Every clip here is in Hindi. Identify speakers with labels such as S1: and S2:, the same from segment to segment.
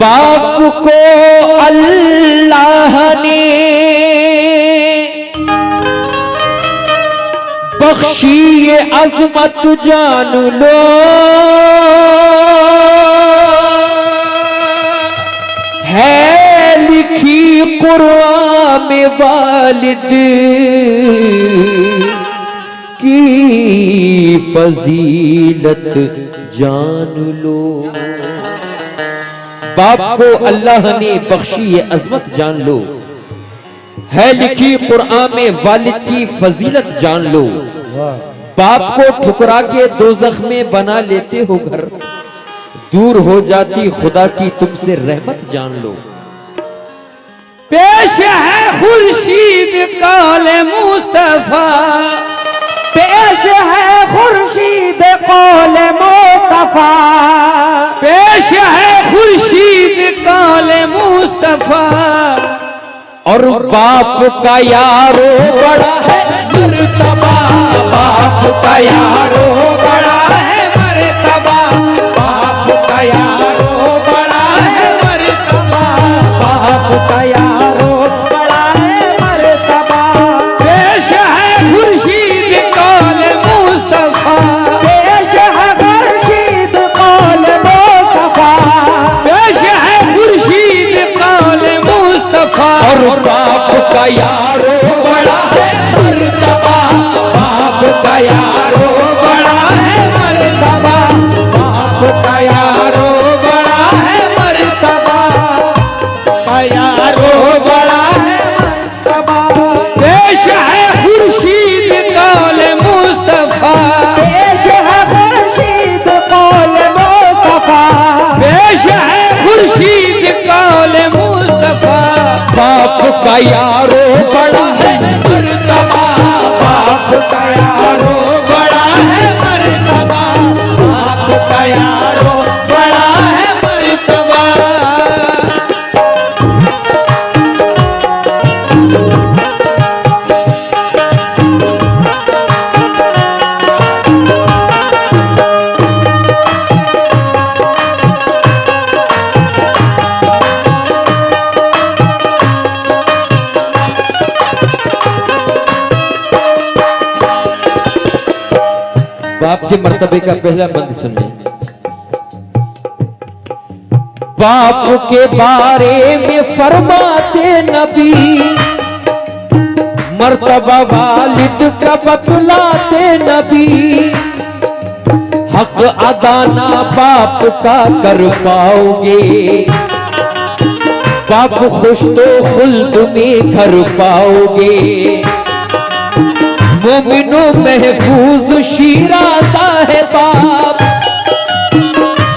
S1: बाप को अल्लाह ने बख्शी ये अजमत जान लो, है लिखी कुरान में वालिद की फजीलत जान लो। बाप को अल्लाह ने बख्शी ये अजमत जान लो, है लिखी कुरान में वालिद की फजीलत जान लो। बाप को ठुकरा के दोज़ख में बना लेते हो घर, दूर हो जाती खुदा की तुमसे रहमत जान लो।
S2: पेश है खुर्शीद कौले मुस्तफा,
S3: पेश है खुर्शीद कौले मुस्तफा,
S2: पेश है खुर्शीद कौले मुस्तफा।
S1: और बाप का यारो बड़ा है मर्तबा, बाप का यारो
S2: बड़ा है मर्तबा, बाप का यारो बड़ा है मर्तबा,
S3: बाप का यारो बड़ा है मर्तबा।
S2: पेश है खुर्शीद कौले मुस्तफा,
S3: पेश है खुर्शीद कौले मुस्तफा,
S2: पेश है खुर्शीद कौले मुस्तफा।
S1: और बाप का यारो बड़ा है मर्तबा, बाप का यारो
S2: बड़ा है मर्तबा, बाप का यारो बड़ा है मर्तबा, यारो बड़ा है मर्तबा। पेश है खुर्शीद कौले मुस्तफा,
S3: पेश है खुर्शीद कौले मुस्तफा,
S2: पेश है खुर्शीद कौले मुस्तफा।
S1: बाप का यारो बड़ा है
S2: मर्तबा, बाप का यारो बड़ा है मर्तबा, बाप का यारो बड़ा है मर्तबा।
S1: बाप के मर्तबे का पहला बंद सुनिए। बाप के बारे में फरमाते नबी, मर्तबा वालिद का बतलाते नबी। हक अदा ना बाप का कर पाओगे, बाप खुश तो खुल्द में घर पाओगे। मोमिनो महफूज शीराज़ा है बाप,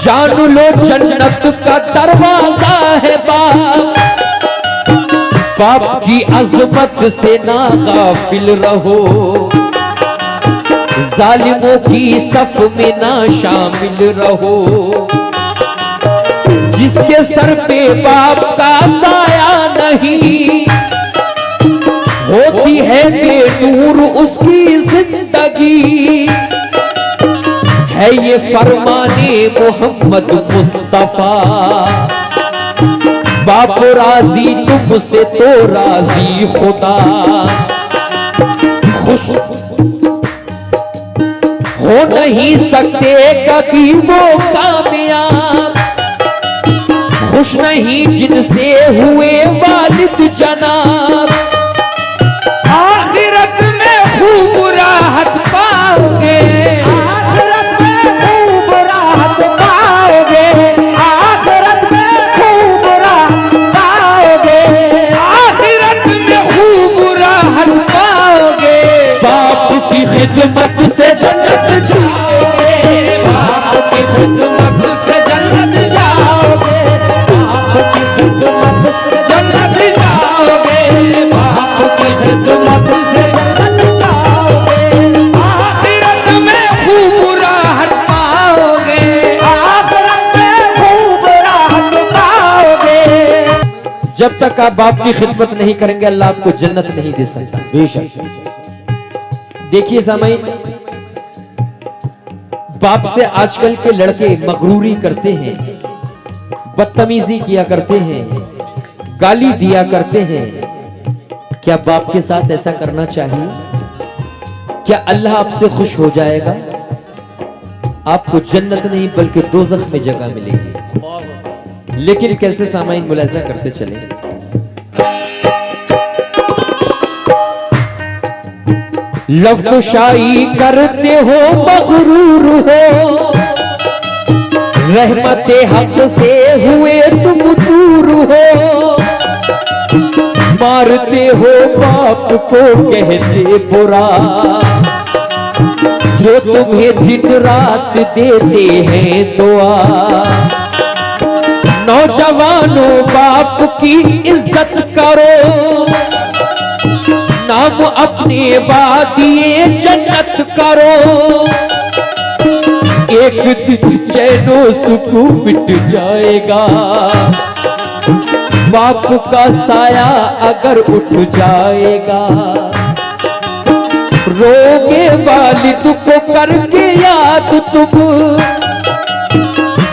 S1: जान लो जन्नत का दरवाजा है बाप। बाप की अजमत से ना गाफिल रहो, जालिमों की सफ में ना शामिल रहो। जिसके सर पे बाप का साया नहीं, होती है बेनूर उसकी जिंदगी। है ये फरमाने मोहम्मद मुस्तफा, बाप राजी तुमसे तो राजी खुदा। खुश हो नहीं सकते कभी वो कामयाब, खुश नहीं जिनसे हुए वालिद जनाब।
S2: आखिरत में खूब राहत पाओगे,
S3: आखिरत में खूब राहत पाओगे, आखिरत में खूब राहत पाओगे,
S2: आखिरत में खूब राहत पाओगे।
S1: बाप की खिदमत से जन्नत जाओगे,
S2: बाप की खिदमत से जन्नत जाओगे,
S3: बाप की खिदमत से
S2: जन्नत जाओगे, बाप की खिदमत से जन्नत जाओगे। आखिरत में खूब राहत पाओगे,
S3: आखिरत में खूब राहत पाओगे।
S1: जब तक आप बाप की खिदमत नहीं करेंगे अल्लाह आपको जन्नत नहीं दे सकता। बेशक देखिए सामाईन, बाप से आजकल के लड़के मगरूरी करते हैं बदतमीजी किया करते हैं, गाली दिया करते हैं, क्या बाप के साथ ऐसा करना चाहिए? क्या अल्लाह आपसे खुश हो जाएगा? आपको जन्नत नहीं बल्कि दोज़ख में जगह मिलेगी। लेकिन कैसे सामाइन मुलाज़ा करते चले। लफ्ज़शाई करते हो मगरूर हो, रहमते हक से हुए तुम दूर हो, मारते हो बाप को कहते बुरा, जो तुम्हें दिन रात देते हैं दुआ। नौजवानों बाप की इज्जत करो, नाम अपने वादिए जन्नत करो। एक दिन चैनो सुकून मिट जाएगा, बाप का साया अगर उठ जाएगा। रोगे वालिद को करके याद तुम,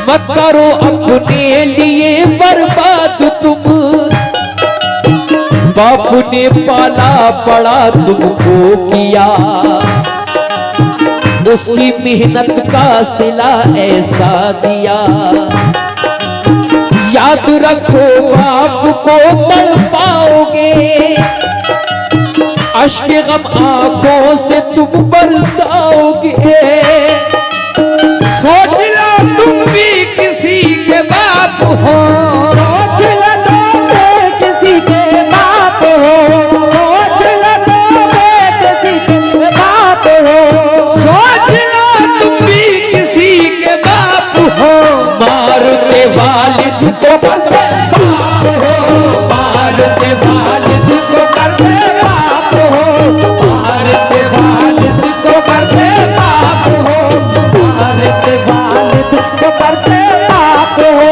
S1: मत करो अपने लिए बर्बाद तुम। बाप ने पाला बड़ा तुमको किया, उसकी मेहनत का सिला ऐसा दिया। याद रखो बाप को पढ़ पाओगे, अश्क गम आंखों से तुम बरसाओगे। सोच लो तुम भी किसी के बाप हो,
S3: सोच लो तुम किसी के बाप हो, सोच लो तुम किसी के बाप हो,
S1: सोच लो तुम भी किसी के बाप हो। मारते वालिद को करते बाप हो, मारते वालिद को करते बाप हो, मारते वालिद को करते बाप हो, मारते
S3: वालिद को करते बाप हो।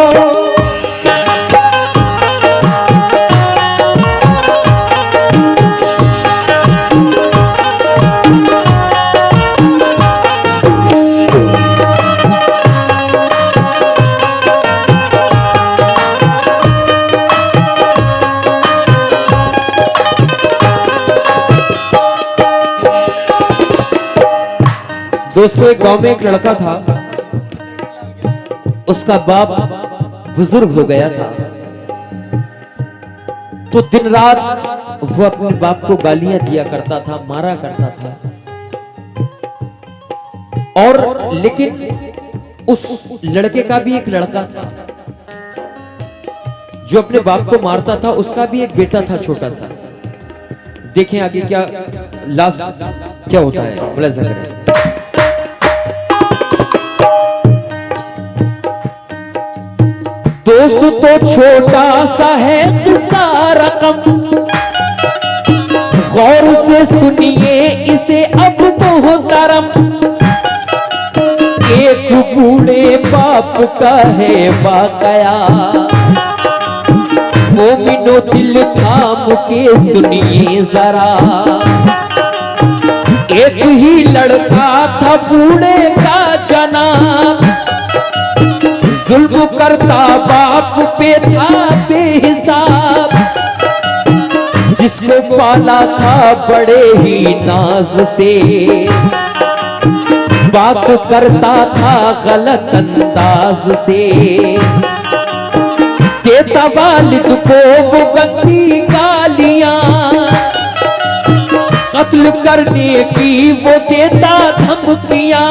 S1: दोस्तों, एक गांव में एक लड़का था, उसका बाप बुजुर्ग हो गया था। तो दिन रात वो अपने बाप को गालियां दिया करता था, मारा करता था। और लेकिन उस लड़के का भी एक लड़का था जो अपने बाप को मारता था, उसका भी एक बेटा था छोटा सा। देखें आगे क्या लास्ट क्या होता है, मुलाज़ा करें। दोस्तों, छोटा सा है किस्सा रकम, गौर से सुनिए इसे अब मोहतरम। एक बूढ़े बाप का है वाकया, मोमिनो दिल थाम के सुनिए जरा। एक ही लड़का था बूढ़े का जनाब, जुल्म करता बाप पे था बेहिसाब। जिसको पाला था बड़े ही नाज से, बात करता था गलत अंदाज से। देता वालिद को वो गंदी गालियां, कत्ल करने की वो देता धमकियां।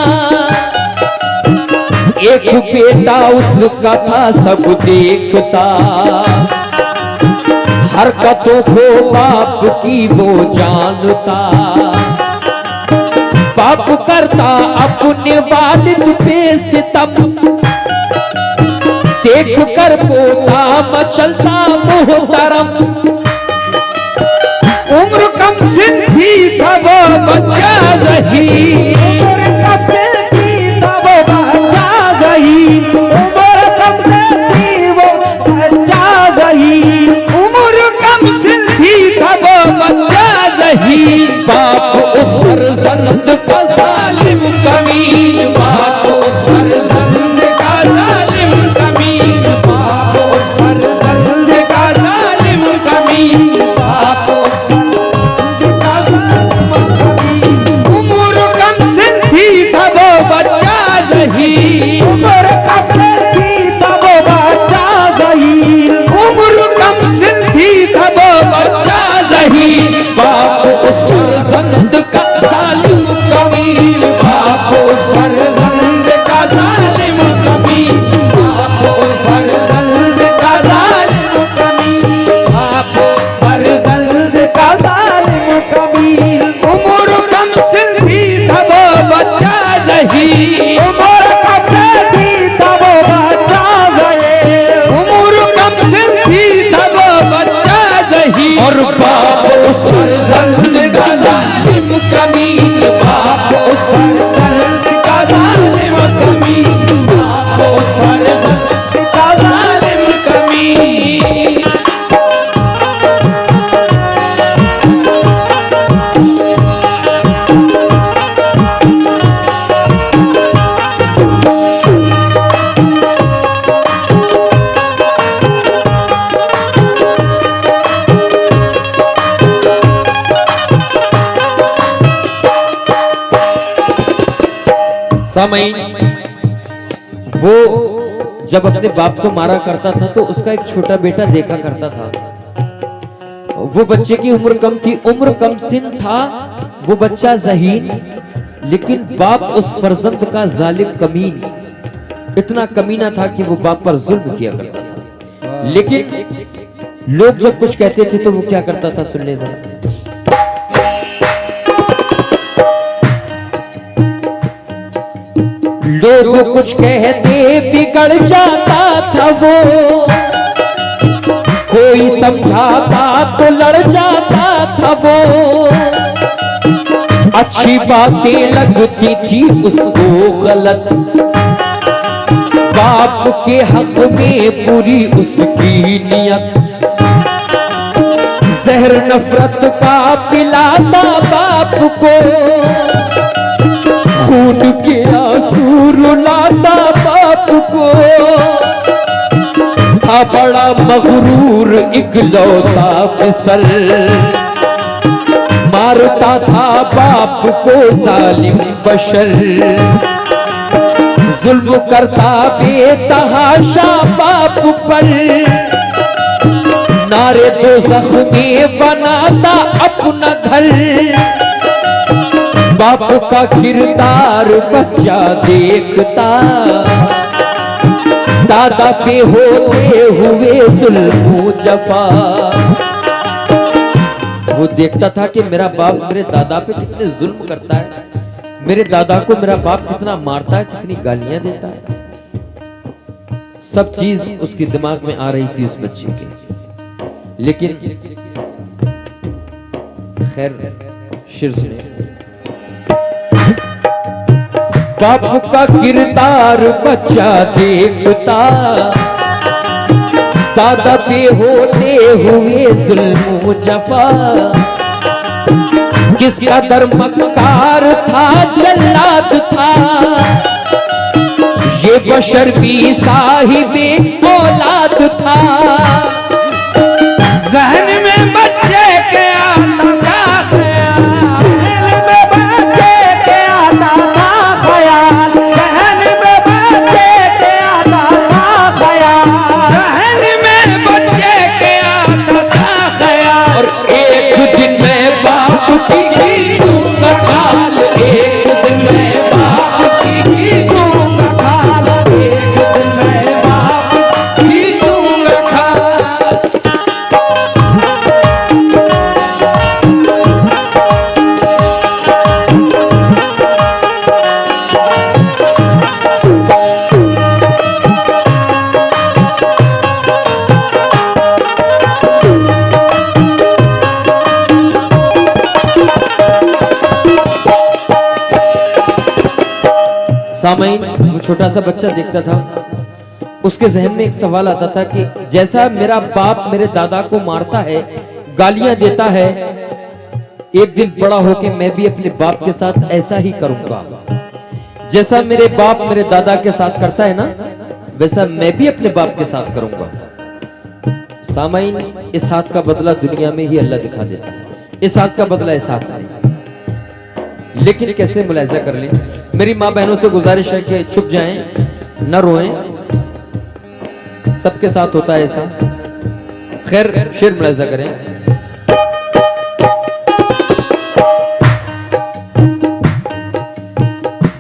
S1: एक बेटा उसका था सब देखता, हरकतों को बाप की वो जानता। बाप करता अपने वालिद पे सितम, देख कर पोता मचलता मोहतरम। उम्र कम सिंधी था वो बच्चा रही,
S3: उम्र कम से थी था वो बच्चा रही, उम्र कम से थी वो बच्चा रही,
S1: उम्र कम सिंधी था वो बच्चा रही। बाप उस फर्जंद का जालिम कमीन, बाप उस फर्जंद का जालिम कमीन। सामईन, वो जब अपने बाप को मारा करता था तो उसका एक छोटा बेटा देखा करता था। वो बच्चे की उम्र कम थी, उम्र कम सिन था, वो बच्चा ज़हीन, लेकिन बाप उस फर्जंद का जालिम कमीन, इतना कमीना था कि वो बाप पर जुल्म किया करता था। लेकिन लोग जब कुछ कहते थे तो वो क्या करता था, सुन ले जरा। लोग कुछ कहते बिगड़ जाता था वो, कोई समझाता तो लड़ जाता था वो, अच्छी बातें लगती थी उसको गलत, बाप के हक में पूरी उसकी नियत, जहर नफरत का पिलाता बाप को, खून के आंसू रुलाता बाप को, था बड़ा मगरूर इकलौता फिसल, मारता था बाप को जालिम बशर, जुल्म करता बेतहाशा बाप पर, नारे दोज़ख में बनाता अपना घर, बाप का किरदार बच्चा देखता, दादा पे होते हुए जुल्म जफा। वो देखता था कि मेरा बाप मेरे दादा पे कितने जुल्म करता है, मेरे दादा को मेरा बाप कितना मारता है, कितनी गालियां देता है। सब चीज उसके दिमाग में आ रही थी उस बच्चे के। लेकिन खैर शेर सुने। बाप का किरदार बच्चा देखता, दादा पे होते हुए जुल्म जफा, किसका दर मक्कार था जल्लाद था, ये बशर भी साहिबे औलाद था।
S2: जहन में बच्चे के आता था ख्याल, जहन में बच्चे के आता था ख्याल, जहन में बच्चे के आता था ख्याल, जहन में बच्चे के आता था ख्याल।
S1: और एक दिन मैं बाप की खींचूंगा खाल, एक दिन मैं बाप की खींचूंगा खाल,
S2: एक दिन मैं बाप
S1: खींचूंगा खाल। सामईन, वो छोटा सा बच्चा देखता था, उसके जहन में एक सवाल आता था कि जैसा मेरा बाप मेरे दादा को मारता है, गालियां देता है, एक दिन बड़ा होके मैं भी अपने बाप के साथ ऐसा ही करूंगा। जैसा मेरे बाप मेरे दादा के साथ करता है ना, वैसा मैं भी अपने बाप के साथ करूंगा। सामईन, इस हाथ का बदला दुनिया में ही अल्लाह दिखा देता है, इस हाथ का बदला इस हाथ में। लेकिन कैसे मुलाहिजा कर लें, मेरी माँ बहनों से गुजारिश है कि चुप जाएं, न रोएं, सबके साथ होता है ऐसा। खैर शेर मुलाहिजा करें।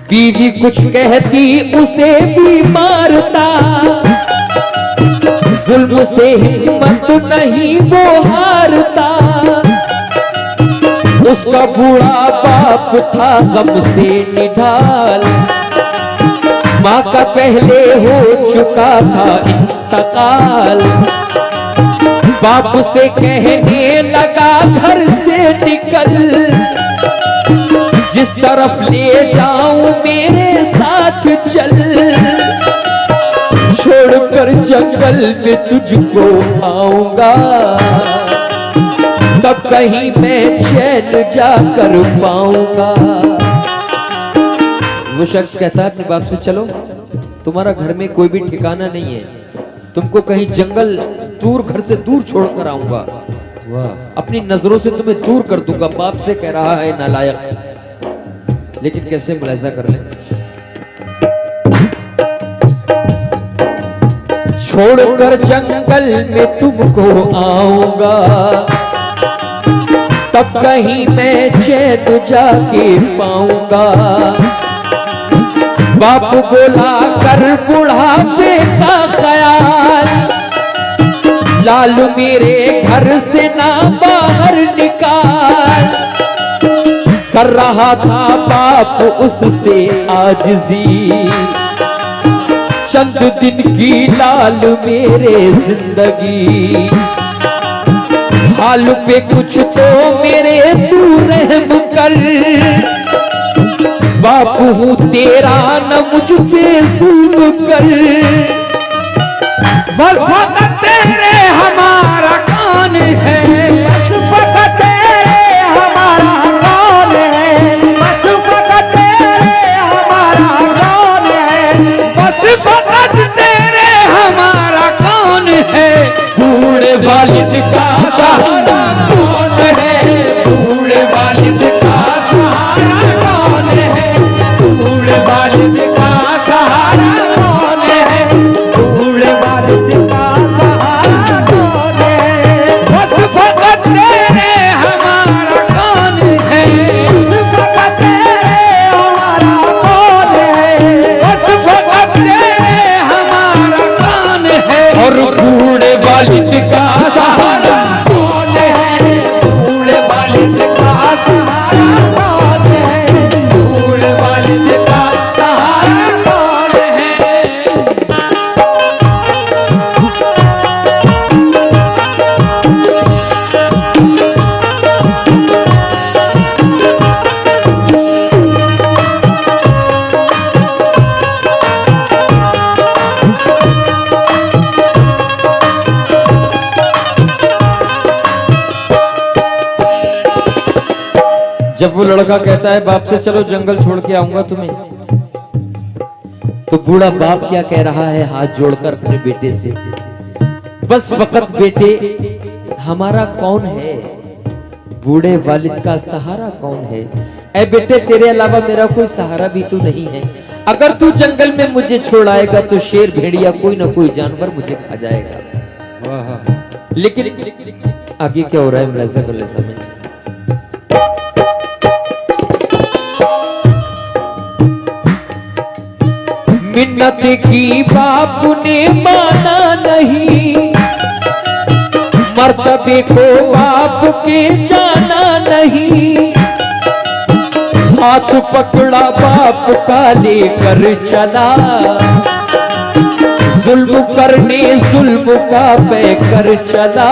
S1: बीवी कुछ कहती उसे भी मारता, जुल्म से हिम्मत नहीं वो हारता, उसका बूढ़ा बाप था गम से निढाल, माँ का पहले हो चुका था इंतकाल, बाप से कहने लगा घर से निकल, जिस तरफ ले जाऊं मेरे साथ चल, छोड़कर जंगल में तुझको आऊंगा, तब कहीं मैं चैन जाकर पाऊंगा। वो शख्स कहता है अपने बाप से, चलो तुम्हारा घर में कोई भी ठिकाना नहीं है, तुमको कहीं जंगल दूर, घर से दूर छोड़कर आऊंगा, अपनी नजरों से तुम्हें दूर कर दूंगा। बाप से कह रहा है नालायक। लेकिन कैसे मुलाहिजा कर लें, छोड़कर जंगल में तुमको आऊंगा, तब कहीं मैं चैन जाके पाऊंगा। बाप बोला कर बुढ़ापे का ख्याल, लालू मेरे घर से ना बाहर निकाल। कर रहा था बाप उससे आजिज़ी, चंद दिन की लाल मेरे जिंदगी। हाल पे कुछ तो मेरे तू रहम कर, बाप हूँ तेरा न मुझ पे जुल्म कर।
S2: बस फकत तेरे हमारा कौन है, बस फकत तेरे हमारा कौन है, बस फकत तेरे हमारा कौन है, बस फकत तेरे हमारा कौन है।
S1: बूढ़े वालिद का सहारा कौन है, बूढ़े वालिद का
S2: सहारा कौन है, बूढ़े वालिद का सहारा कौन है, बूढ़े वालिद का सहारा कौन है। बस फकत तेरे हमारा कौन है, बस फकत तेरे हमारा कौन है, बस फकत तेरे हमारा कौन है।
S1: और बूढ़े वालिद का सहारा
S2: कौन है, बूढ़े वालिद का सहारा कौन है, बूढ़े वालिद का सहारा कौन है।
S1: जब वो लड़का कहता है बाप से चलो जंगल छोड़ के आऊंगा तुम्हें, तो बूढ़ा बाप क्या कह रहा है हाथ जोड़कर अपने बेटे से, बस वक्त बेटे हमारा कौन है, बूढ़े वालिद का सहारा कौन है। ऐ बेटे तेरे अलावा मेरा कोई सहारा भी तो नहीं है। अगर तू जंगल में मुझे छोड़ आएगा तो शेर भेड़िया कोई ना कोई जानवर मुझे खा जाएगा। लेकिन आगे क्या हो रहा है मुलाहिजा कर ले सामने। मिन्नत की बाप ने माना नहीं, मर्तबे को बाप के जाना नहीं। हाथ पकड़ा बाप का लेकर चला, जुल्म करने जुल्म का पैकर चला।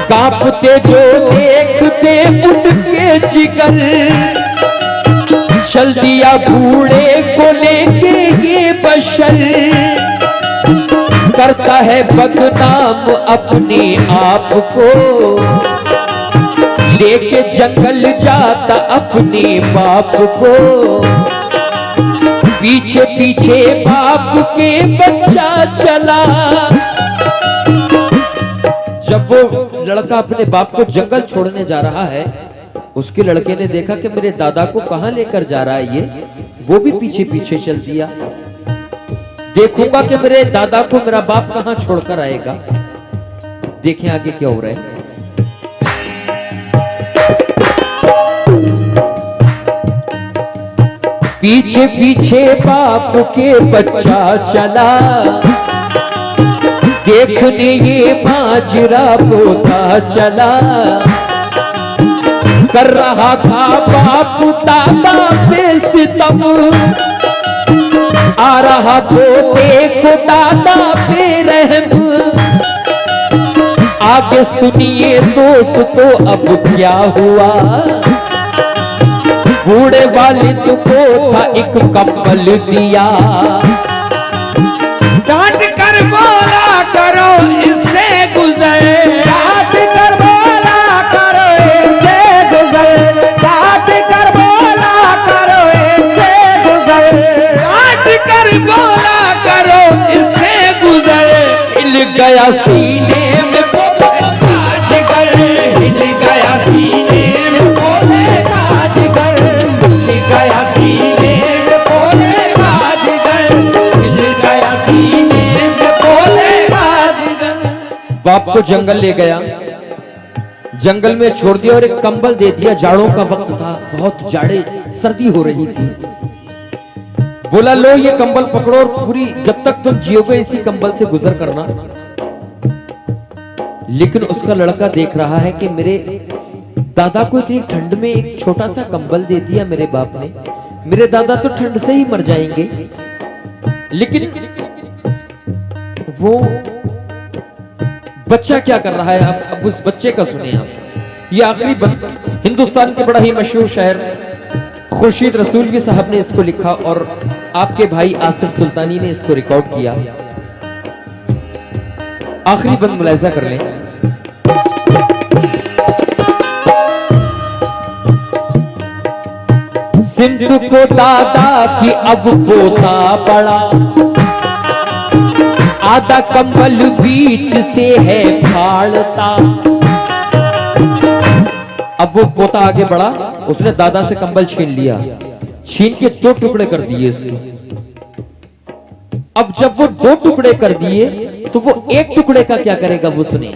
S1: कांपते जो देखते उनके जिगर, चल दिया बूढ़े को लेके ये बशर। करता है बदनाम अपने आप को, लेके जंगल जाता अपने बाप को। पीछे पीछे बाप के बच्चा चला। जब वो लड़का अपने बाप को जंगल छोड़ने जा रहा है, उसके लड़के ने देखा कि मेरे दादा को कहां लेकर जा रहा है ये, वो भी पीछे पीछे चल दिया। देखूंगा कि मेरे दादा को मेरा बाप कहां छोड़कर आएगा। देखें आगे क्या हो रहा है। पीछे पीछे बाप के बच्चा चला, देखने ये माजरा पोता चला। कर रहा था बाप दादा पे सितम, आ रहा पोते को दादा पे रहम। आगे सुनिए दोस्तों अब क्या हुआ। बूढ़े वालिद को था एक कंबल दिया,
S2: डांट कर बोला करो इससे गुजर, डांट कर बोला करो इससे गुजर, डांट कर बोला करो इससे गुजर, डांट कर बोला करो इससे गुजर।
S1: हिल गया सीने में
S2: काजगर, हिल गया सीने में बोले काजगर, हिल गया सीने में बोले काजगर, हिल गया सीने
S1: बाप को जंगल ले गया, जंगल में छोड़ दिया और एक कंबल दे दिया। जाड़ों का वक्त था, बहुत जाड़े सर्दी हो रही थी। बोला लो ये कंबल पकड़ो और पूरी जब तक तुम जियोगे इसी कंबल से गुजर करना। लेकिन उसका लड़का देख रहा है कि मेरे दादा को इतनी ठंड में एक छोटा सा कंबल दे दिया मेरे बाप ने, मेरे दादा तो ठंड से ही मर जाएंगे। लेकिन वो बच्चा क्या कर रहा है, अब उस बच्चे का सुने आप। ये आखिरी हिंदुस्तान के बड़ा ही मशहूर शायर खुर्शीद रसूलवी साहब ने इसको लिखा और आपके भाई आसिफ सुल्तानी ने इसको रिकॉर्ड किया। आखिरी बंद मुलाहिजा कर लें। सिंधु को दादा की अब पोता पड़ा, आधा कंबल बीच से है फाड़ता। अब वो पोता आगे बढ़ा, उसने दादा से कंबल छीन लिया, छीन के 2 टुकड़े कर दिए उसके। अब जब वो 2 टुकड़े कर दिए तो वो 1 टुकड़े का क्या करेगा वो सुने।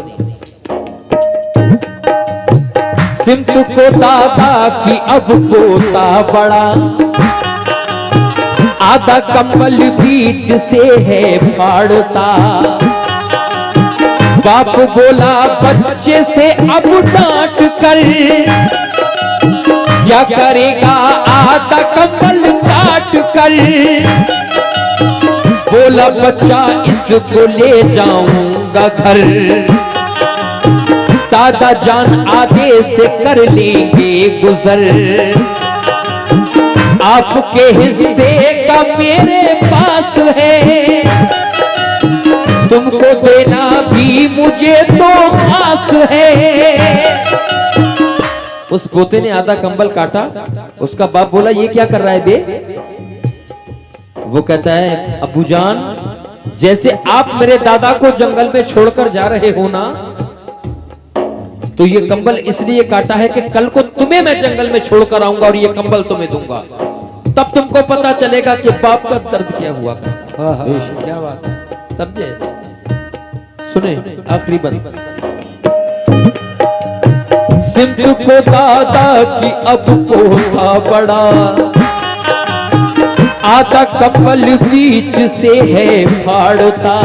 S1: सिमत को दादा की अब पोता बड़ा, आधा कंबल बीच से है फाड़ता। बाप बोला बच्चे से अब डांट कर, क्या करेगा आधा कंबल काट कर। बोला बच्चा इसको ले जाऊंगा घर, दादा जान आदेश से कर लेंगे गुजर। आपके हिस्से का मेरे पास है, तुमको देना भी मुझे तो खास है। उस पोते ने आधा कंबल काटा, उसका बाप बोला ये क्या कर रहा है बे। वो कहता है अब्बू जान, जैसे आप मेरे दादा को जंगल में छोड़कर जा रहे हो ना, तो ये कंबल इसलिए काटा है कि कल को तुम्हें मैं जंगल में छोड़कर आऊंगा और ये कंबल तुम्हें दूंगा, तब तुमको पता चलेगा कि बाप का दर्द क्या हुआ।
S2: क्या बात है,
S1: समझे। सुने आखिरी बंद। सिंधु को दादा की अब पोता बड़ा, आधा कंबल बीच से है फाड़ता।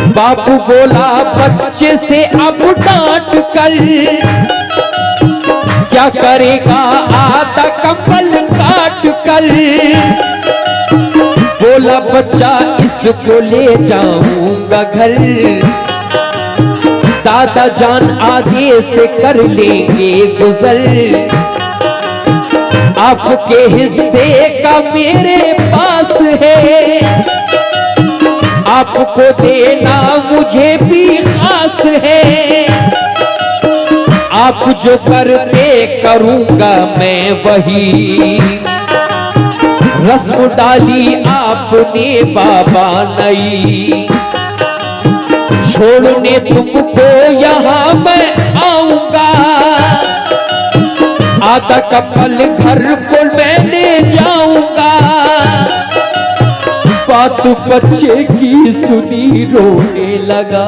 S1: बापू बोला बच्चे से अब डांट कर, क्या करेगा आधा कंबल काट कर। बोला बच्चा इसको ले जाऊंगा घर, दादा जान आगे से कर लेंगे गुजर। आपके हिस्से का मेरे पास है, आपको देना मुझे भी खास है। आप जो करते करूंगा मैं वही, रस्म डाली आपने बाबा नई। छोड़ने तुमको यहाँ मैं आऊंगा, आधा कंबल घर को मैं ले जाऊंगा। बात बच्चे की सुनी रोने लगा।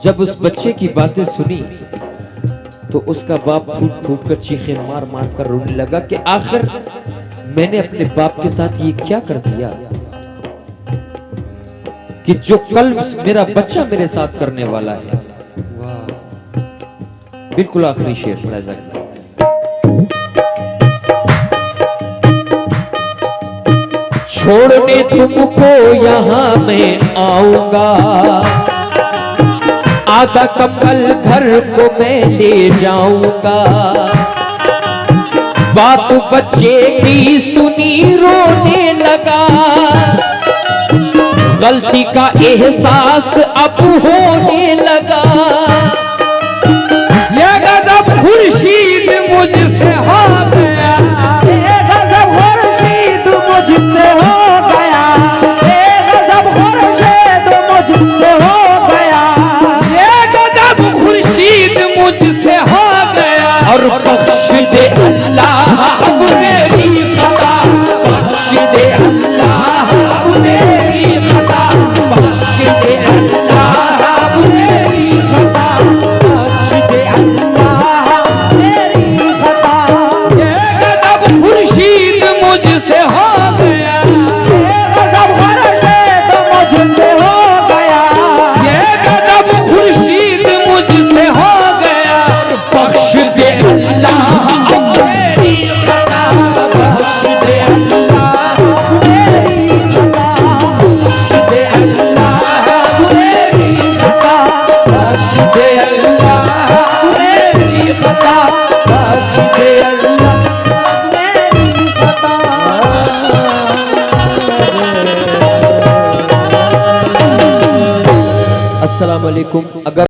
S1: जब उस बच्चे की बातें सुनी तो उसका बाप फूट फूट कर चीखें मार मार कर रोने लगा कि आखिर मैंने अपने बाप के साथ ये क्या कर दिया कि जो कल मेरा बच्चा मेरे साथ करने वाला है। बिल्कुल आखिरी शेर मुलाहिजा करें। छोड़ने तुमको यहाँ मैं आऊंगा, आधा कंबल घर को मैं ले जाऊंगा। बात बच्चे की सुनी रोने लगा, गलती का एहसास अब होने लगा।
S2: ये गजब खुर्शीद मुझसे हो गया,
S3: ये गजब खुर्शीद मुझसे हो गया, ये गजब खुर्शीद मुझसे हो गया,
S2: ये गजब खुर्शीद मुझसे हो गया।
S1: और बख्श दे अल्लाह अब मेरी खता, बख्श दे अल्लाह अब मेरी खता। अस्सलाम वालेकुम। अगर